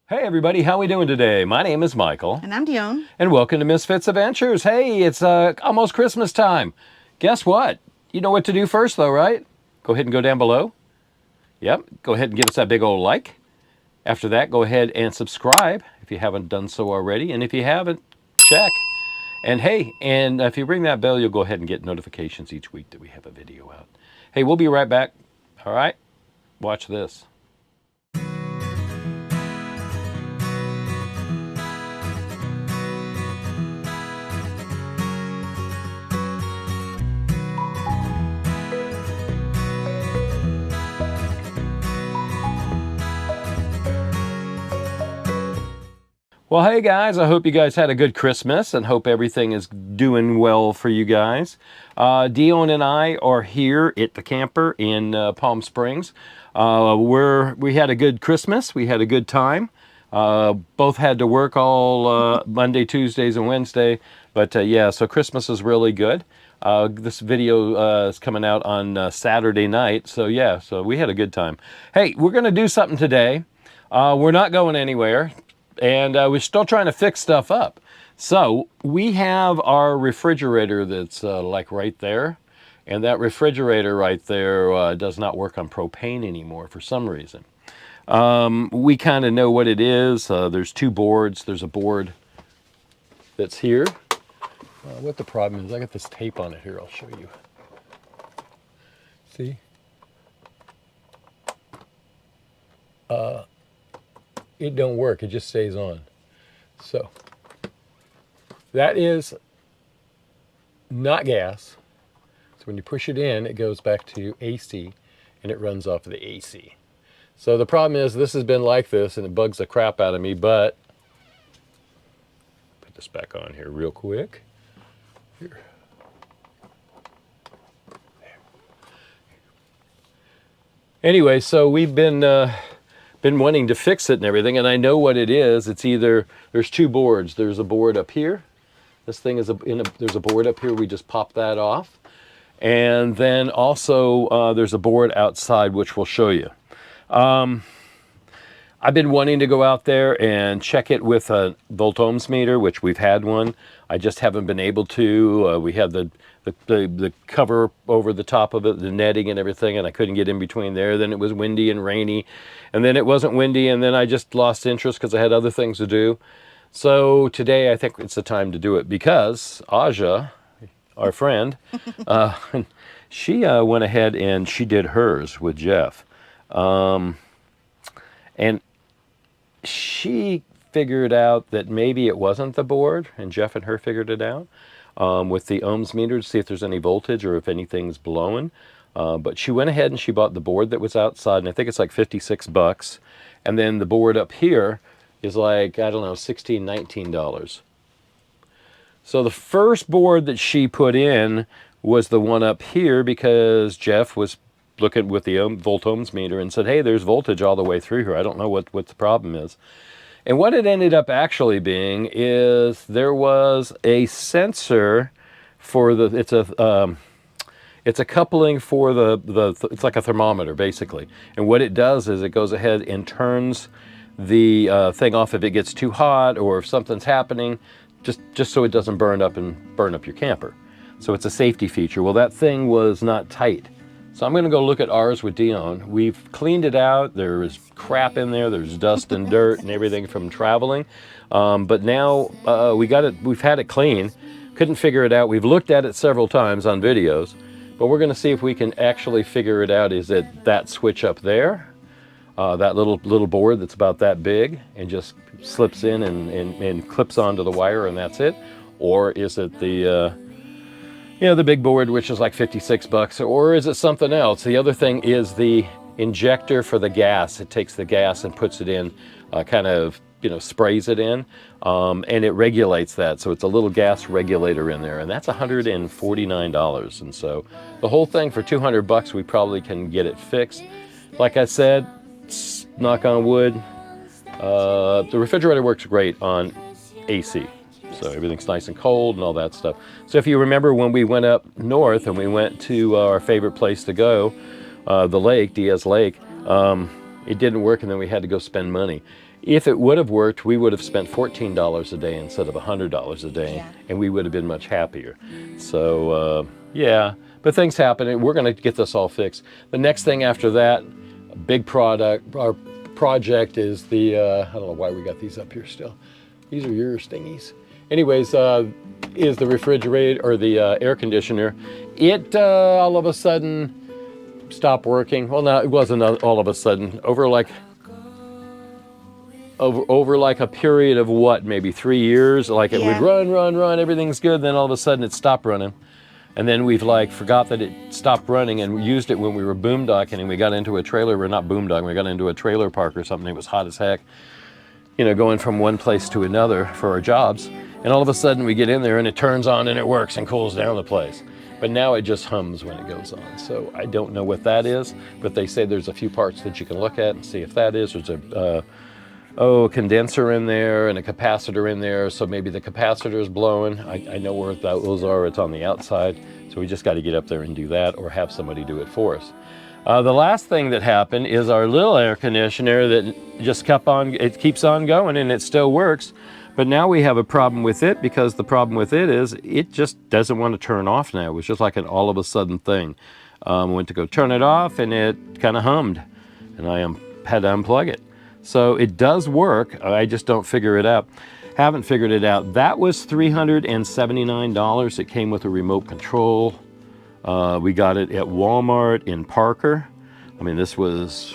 Hey everybody, how we doing today? My name is Michael. And I'm Dione. And welcome to Misfits Adventures. Hey, it's almost Christmas time. Guess what? You know what to do first though, right? Go ahead and go down below. Yep, go ahead and give us that big old like. After that, go ahead and subscribe if you haven't done so already. And if you haven't, check. And hey, and if you ring that bell, you'll go ahead and get notifications each week that we have a video out. Hey, we'll be right back. All right, watch this. Well, hey guys, I hope you guys had a good Christmas and hope everything is doing well for you guys. Dione and I are here at the camper in Palm Springs. We had a good Christmas. We had a good time. Both had to work all Monday, Tuesdays, and Wednesday. But yeah, so Christmas is really good. This video is coming out on Saturday night. So yeah, so we had a good time. Hey, we're going to do something today. We're not going anywhere. And we're still trying to fix stuff up. So we have our refrigerator that's like right there. And that refrigerator right there does not work on propane anymore for some reason. We kind of know what it is. There's two boards. There's a board that's here. What the problem is, I got this tape on it here. I'll show you. See? It don't work, it just stays on. So that is not gas. So when you push it in, it goes back to AC and it runs off of the AC. So the problem is this has been like this and it bugs the crap out of me, but put this back on here real quick. Here. There. Anyway, so we've been wanting to fix it and everything, and I know what it is. It's either, there's two boards. There's a board up here. This thing is there's a board up here. We just pop that off. And then also there's a board outside, which we'll show you. I've been wanting to go out there and check it with a volt ohms meter, which we've had one. I just haven't been able to. We had the cover over the top of it, the netting and everything, and I couldn't get in between there. Then it was windy and rainy, and then it wasn't windy, and then I just lost interest because I had other things to do. So today I think it's the time to do it because Aja, our friend, she went ahead and she did hers with Jeff. And she figured out that maybe it wasn't the board, and Jeff and her figured it out with the ohms meter to see if there's any voltage or if anything's blowing. But she went ahead and she bought the board that was outside, and I think it's like 56 bucks. And then the board up here is like, I don't know, $16, $19. So the first board that she put in was the one up here because Jeff was looking with the volt ohms meter and said, hey, there's voltage all the way through here. I don't know what the problem is. And what it ended up actually being is there was a sensor for the, it's a coupling for it's like a thermometer basically. And what it does is it goes ahead and turns the thing off if it gets too hot or if something's happening, just so it doesn't burn up your camper. So it's a safety feature. Well, that thing was not tight. So I'm going to go look at ours with Dione. We've cleaned it out. There is crap in there. There's dust and dirt and everything from traveling. But now we've had it clean. Couldn't figure it out. We've looked at it several times on videos, but we're going to see if we can actually figure it out. Is it that switch up there, that little board that's about that big and just slips in and clips onto the wire and that's it? Or is it the big board, which is like 56 bucks, or is it something else? The other thing is the injector for the gas. It takes the gas and puts it in, kind of, sprays it in, and it regulates that. So it's a little gas regulator in there, and that's $149. And so the whole thing for 200 bucks, we probably can get it fixed. Like I said, knock on wood, the refrigerator works great on AC. So everything's nice and cold and all that stuff. So if you remember when we went up north and we went to our favorite place to go, the lake, Diaz Lake, it didn't work and then we had to go spend money. If it would have worked, we would have spent $14 a day instead of $100 a day, Yeah. and we would have been much happier. So yeah, but things happen, and we're going to get this all fixed. The next thing after that, a big project is the I don't know why we got these up here still. These are your stingies. Anyways, is the refrigerator or the air conditioner. It all of a sudden stopped working. Well, no, it wasn't all of a sudden. Over like a period of what, maybe 3 years, like it would run, everything's good, then all of a sudden it stopped running. And then we've like forgot that it stopped running and we used it when we were boondocking and we got into a trailer, we're not boondocking, we got into a trailer park or something, it was hot as heck, you know, going from one place to another for our jobs. And all of a sudden we get in there and it turns on and it works and cools down the place. But now it just hums when it goes on. So I don't know what that is, but they say there's a few parts that you can look at and see if that is. There's a condenser in there and a capacitor in there, so maybe the capacitor is blowing. I know where those are, it's on the outside, so we just got to get up there and do that or have somebody do it for us. The last thing that happened is our little air conditioner that just it keeps on going and it still works, but now we have a problem with it because the problem with it is it just doesn't want to turn off now. It was just like an all of a sudden thing. Went to go turn it off and it kind of hummed and I had to unplug it. So it does work, I just don't figure it out. Haven't figured it out. That was $379. It came with a remote control. We got it at Walmart in Parker. I mean, this was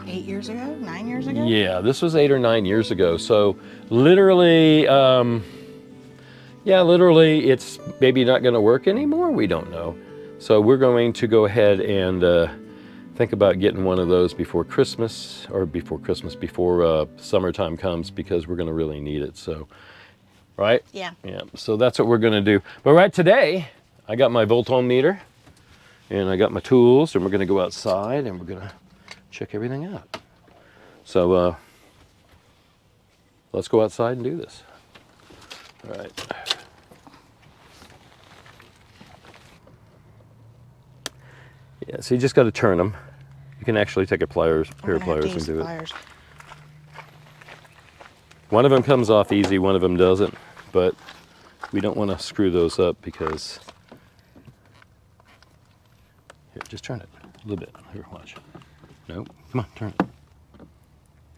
8 years ago, 9 years ago? Yeah, this was 8 or 9 years ago. So literally, literally it's maybe not gonna work anymore, we don't know. So we're going to go ahead and think about getting one of those before Christmas, before summertime comes, because we're gonna really need it, so, right? Yeah. Yeah, so that's what we're gonna do. But right today, I got my volt-ohm meter, and I got my tools, and we're gonna go outside, and we're gonna check everything out. So, let's go outside and do this. All right. Yeah, so you just gotta turn them. You can actually take a pair of pliers and do it. One of them comes off easy, one of them doesn't, but we don't want to screw those up because... Here, just turn it a little bit. Here, watch. No, come on, turn it.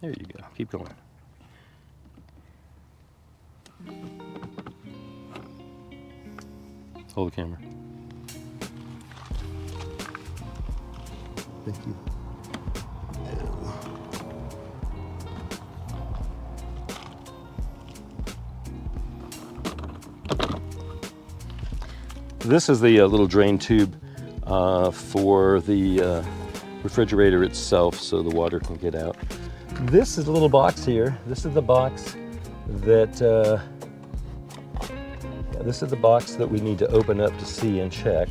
There you go, keep going. Hold the camera. Thank you. This is the little drain tube for the refrigerator itself so the water can get out. This is a little box here. This is the box that this is the box that we need to open up to see and check.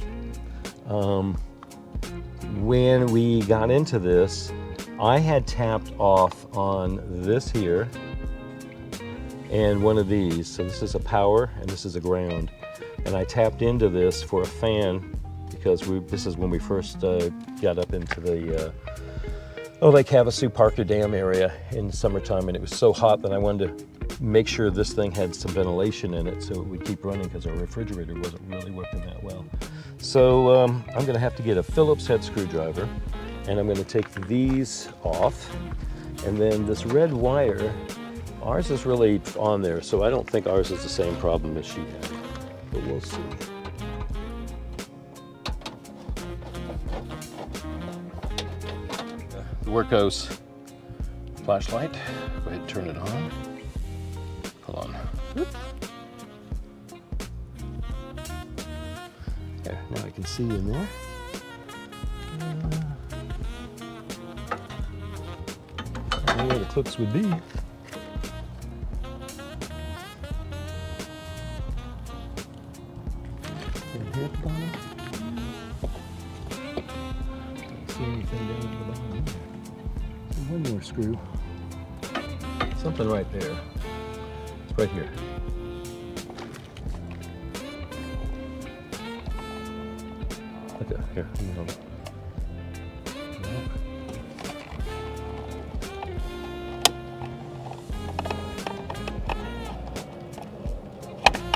When we got into this, I had tapped off on this here and one of these. So this is a power and this is a ground. And I tapped into this for a fan because this is when we first got up into the Lake Havasu Parker Dam area in the summertime, and it was so hot that I wanted to make sure this thing had some ventilation in it so it would keep running because our refrigerator wasn't really working that well. So I'm going to have to get a Phillips head screwdriver, and I'm going to take these off, and then this red wire, ours is really on there, so I don't think ours is the same problem as she had, but we'll see. The Workos flashlight, go ahead and turn it on. Hold on. Whoop. There, now I can see in there. I don't know where the clips would be. Can you hear at the bottom? Don't see anything down at the bottom either. There's one more screw. Something right there. It's right here. Okay, here.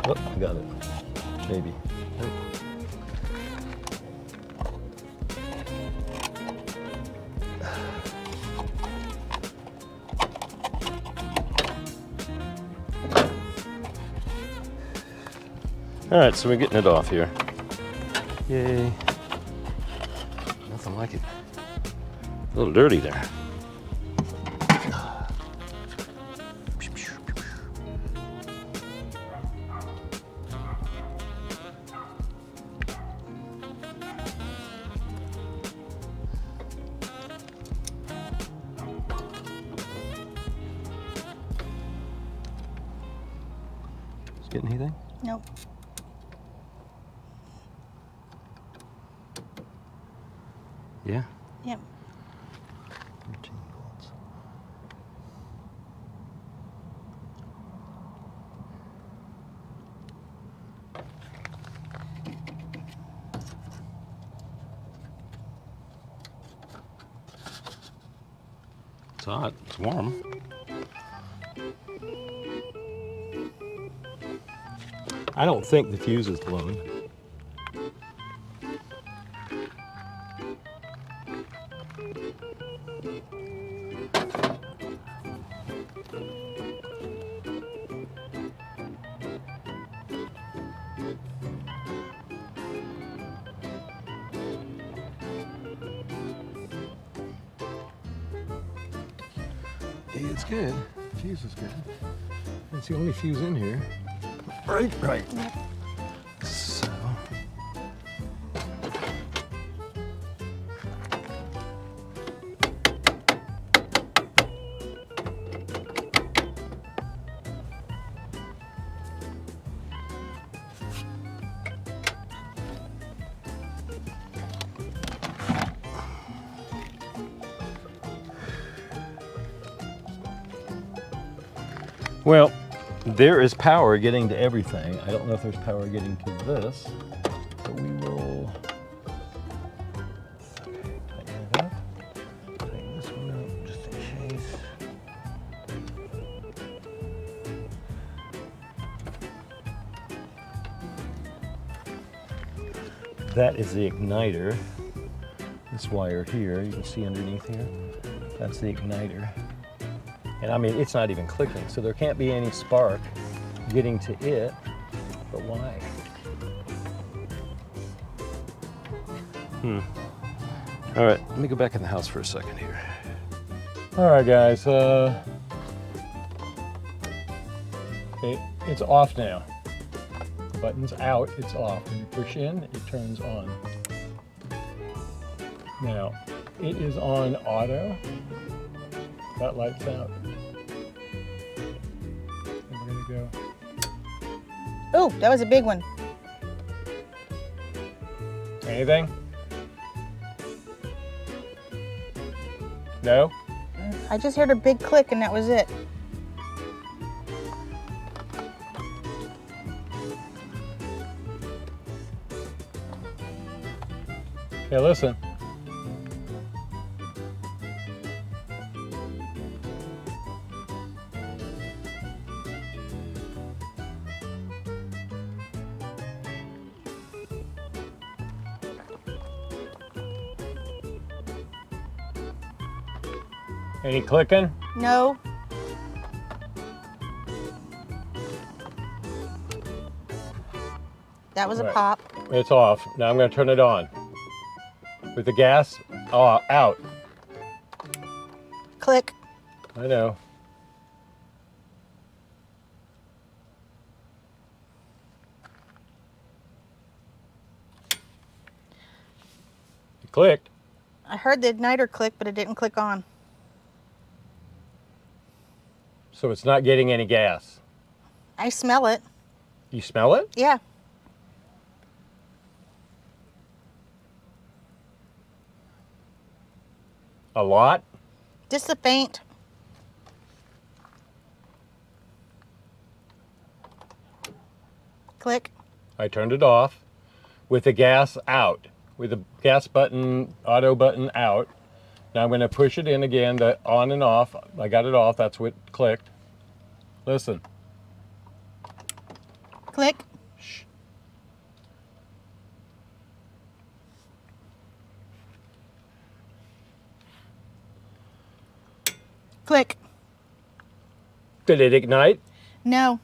Oh, I got it. Maybe. All right, so we're getting it off here. Yay. Nothing like it. A little dirty there. Getting anything? Nope. Yeah. Yep. 13 volts. It's hot. It's warm. I don't think the fuse is blown. It's good. The fuse is good. It's the only fuse in here. Right. Yep. So. Well, there is power getting to everything. I don't know if there's power getting to this, but we will tighten it up. Tighten this one up just in case. That is the igniter. This wire here, you can see underneath here, that's the igniter. And I mean, it's not even clicking, so there can't be any spark getting to it, but why? All right, let me go back in the house for a second here. All right, guys, it's off now. The button's out, it's off. When you push in, it turns on. Now, it is on auto. That light's out. And we're gonna go. Oh, that was a big one. Anything? No? I just heard a big click and that was it. Hey, listen. Any clicking? No. That was a Right. pop. It's off. Now I'm going to turn it on. With the gas out. Click. I know. It clicked. I heard the igniter click, but it didn't click on. So it's not getting any gas. I smell it. You smell it? Yeah. A lot? Just a faint. Click. I turned it off with the gas out, with the gas button, auto button out. Now I'm going to push it in again, the on and off. I got it off, that's what clicked. Listen. Click. Shh. Click. Did it ignite? No.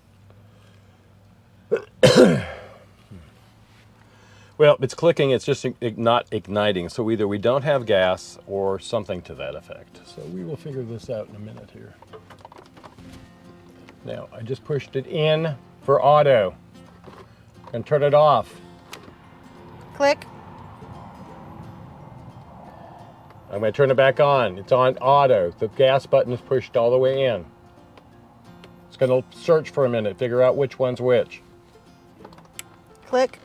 Well, it's clicking, it's just not igniting. So either we don't have gas or something to that effect. So we will figure this out in a minute here. Now, I just pushed it in for auto. And turn it off. Click. I'm going to turn it back on. It's on auto. The gas button is pushed all the way in. It's going to search for a minute, figure out which one's which. Click.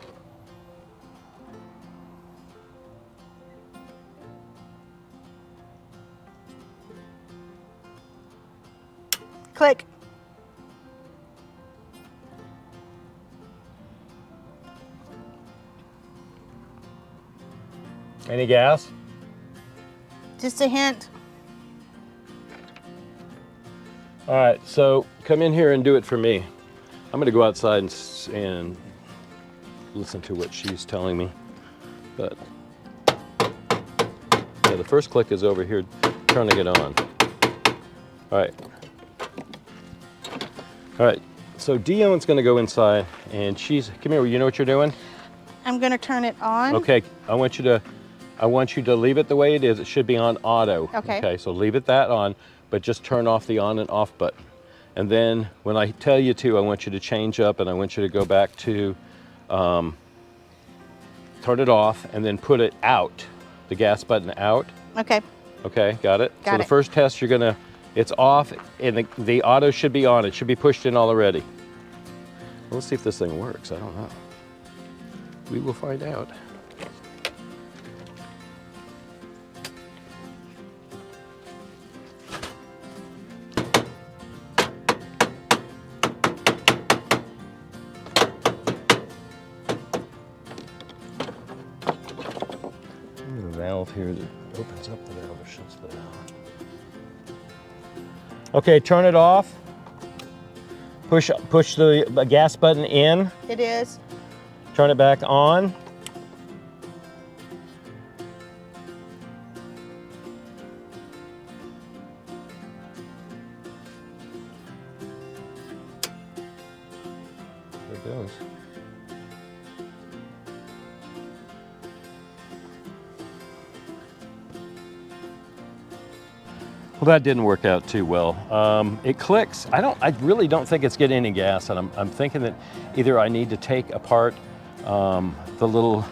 Click. Any gas? Just a hint. All right, so come in here and do it for me. I'm going to go outside and listen to what she's telling me. But yeah, the first click is over here turning it on. All right. All right, so Dion's going to go inside and come here, you know what you're doing? I'm going to turn it on. Okay, I want you to leave it the way it is. It should be on auto. Okay. Okay, so leave it that on, but just turn off the on and off button. And then when I tell you to, I want you to change up and I want you to go back to turn it off and then put it out, the gas button out. Okay. Okay, got it? Got so it. The first test it's off and the auto should be on. It should be pushed in already. Well, let's see if this thing works. I don't know. We will find out. There's a valve here that opens up the valve or shuts the valve. Okay, turn it off. Push the gas button in. It is. Turn it back on. There it goes. Well, that didn't work out too well. It clicks. I really don't think it's getting any gas, and I'm thinking that either I need to take apart the little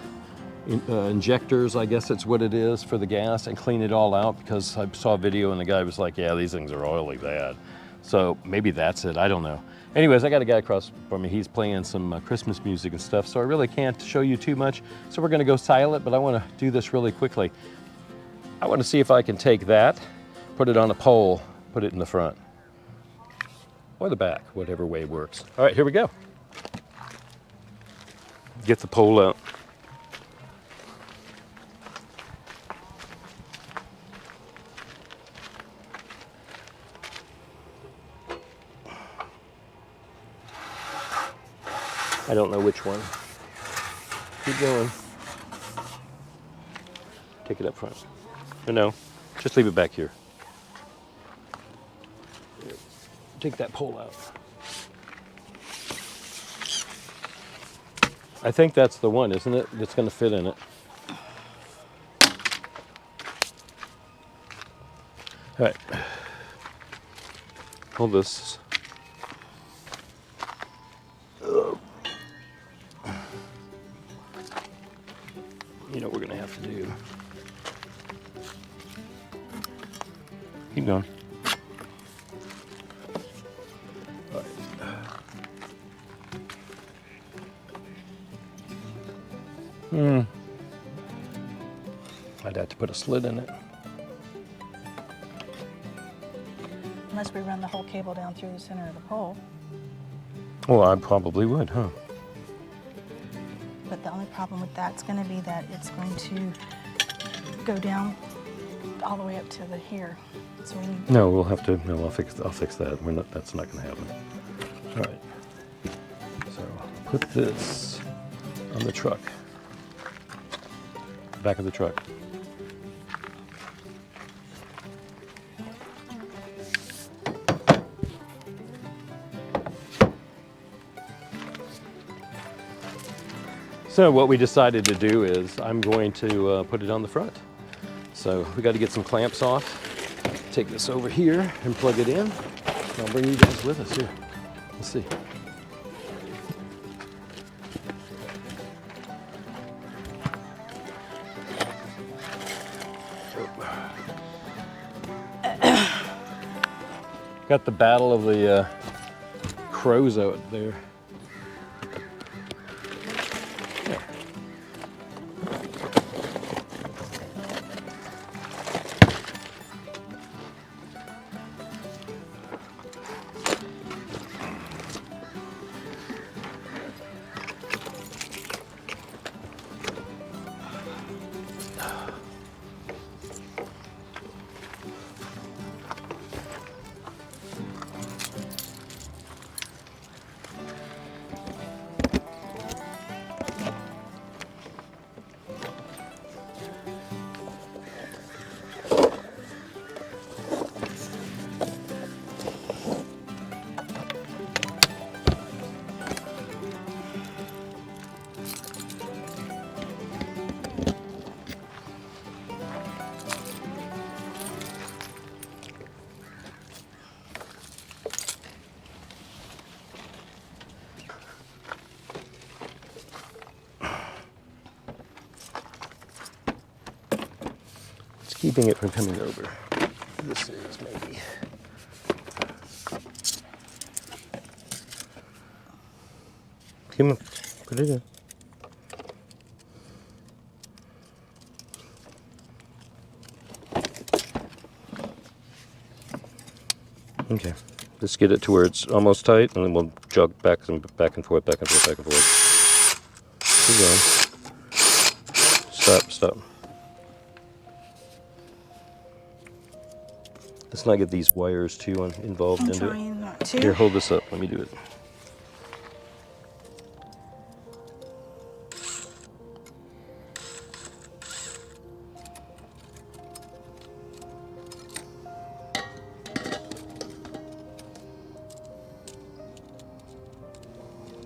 injectors, I guess it's what it is, for the gas and clean it all out, because I saw a video and the guy was like, yeah, these things are oily bad. So maybe that's it, I don't know. Anyways, I got a guy across from me, he's playing some Christmas music and stuff, so I really can't show you too much. So we're gonna go silent, but I wanna do this really quickly. I wanna see if I can take that, put it on a pole, put it in the front. Or the back, whatever way works. All right, here we go. Get the pole out. I don't know which one. Keep going. Take it up front. Or no, just leave it back here. Take that pole out. I think that's the one, isn't it? That's going to fit in it. All right. Hold this. You know what we're going to have to do. Keep going. All right. I'd have to put a slit in it. Unless we run the whole cable down through the center of the pole. Well, I probably would, huh? But the only problem with that's going to be that it's going to go down all the way up to the here. So we need... No, we'll have to. No, I'll fix that. That's not going to happen. All right. So put this on the truck, back of the truck. So what we decided to do is I'm going to put it on the front. So we got to get some clamps off. Take this over here and plug it in. I'll bring you guys with us here. Let's see. Got the battle of the crows out there. Keeping it from coming over. This is maybe. Come on, put it in. Okay, let's get it to where it's almost tight, and then we'll jog back and forth, back and forth, back and forth. Keep going. Stop, stop. Let's not get these wires too involved into it. I'm trying not to. Here, hold this up. Let me do it.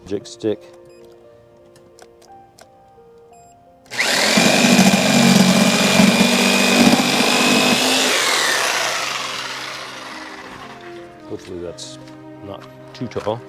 Magic stick. Hopefully that's not too tall.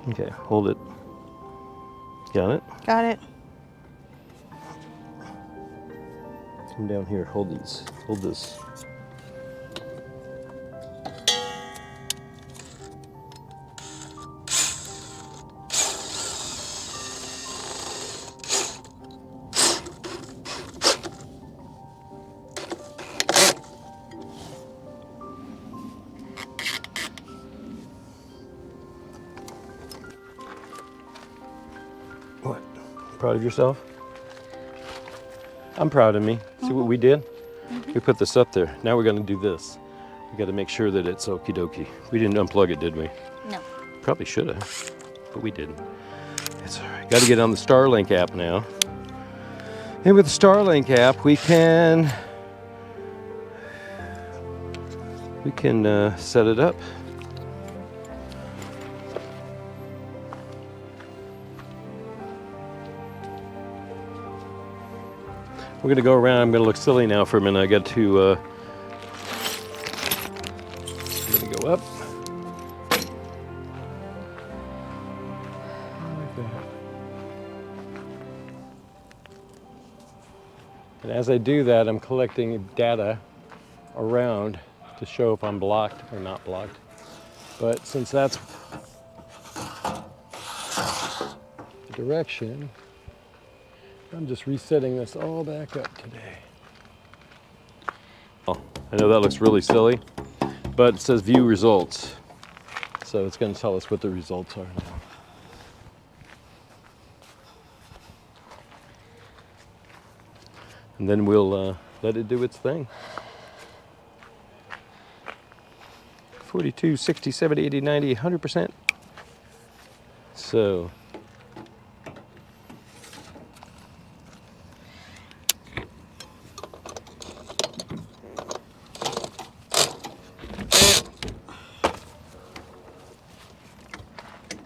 Okay, hold it. Got it? Got it. Come down here, hold these. Hold this. What? Proud of yourself? I'm proud of me. See what we did? We put this up there. Now we're going to do this. We got to make sure that it's okie dokie. We didn't unplug it, did we? No. Probably should have, but we didn't. It's all right. Got to get on the Starlink app now. And with the Starlink app, we can set it up. We're going to go around. I'm going to look silly now for a minute. I got to, I'm going to go up. Like that. And as I do that, I'm collecting data around to show if I'm blocked or not blocked. But since that's direction. I'm just resetting this all back up today. Oh, I know that looks really silly, but it says view results. So it's going to tell us what the results are now. And then we'll let it do its thing. 42, 60, 70, 80, 90, 100%. So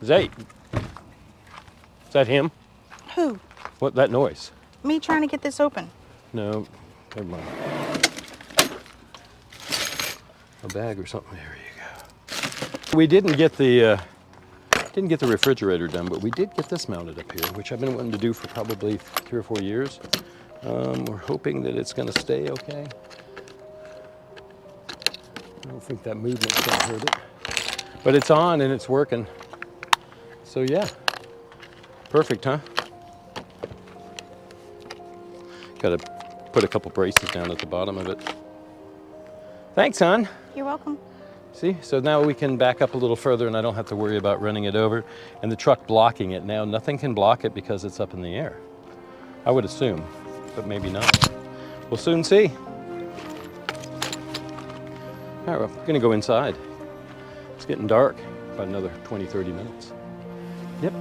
is that him? Who? What, that noise? Me trying to get this open. No, never mind. A bag or something. There you go. We didn't get the refrigerator done, but we did get this mounted up here, which I've been wanting to do for probably 3 or 4 years. We're hoping that it's going to stay okay. I don't think that movement's going to hurt it, but it's on and it's working. So yeah, perfect, huh? Got to put a couple braces down at the bottom of it. Thanks, hon. You're welcome. See, so now we can back up a little further and I don't have to worry about running it over and the truck blocking it. Now nothing can block it because it's up in the air. I would assume, but maybe not. We'll soon see. All right, well, we're gonna go inside. It's getting dark, about another 20, 30 minutes. Yep.